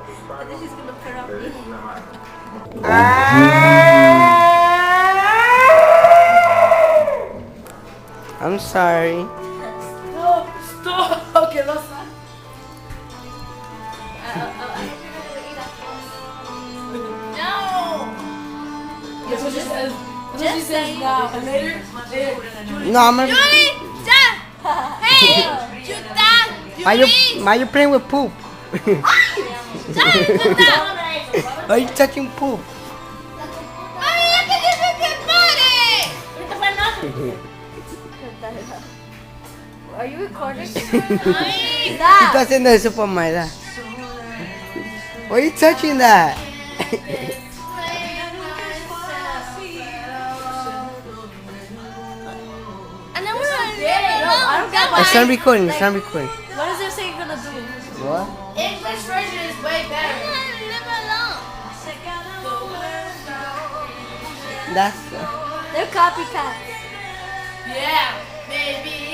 And then she's gonna put on me. I'm sorry. Stop. Okay, that's fine. No! That's what she says. That's what she says now. And later, No, I'm gonna. Julie! Stop! Hey! Juta! Why you playing with poop? Stop! Juta! Why you touching poop? Ay, look at this fucking body! Are you recording? Ay! Stop! Because in the super Myla. Why are you touching that? And then we're gonna I don't get It's not recording. It's not recording. What is it say you're gonna do? What? English version is way better. Leave alone. That's. They're copycats. Yeah, baby.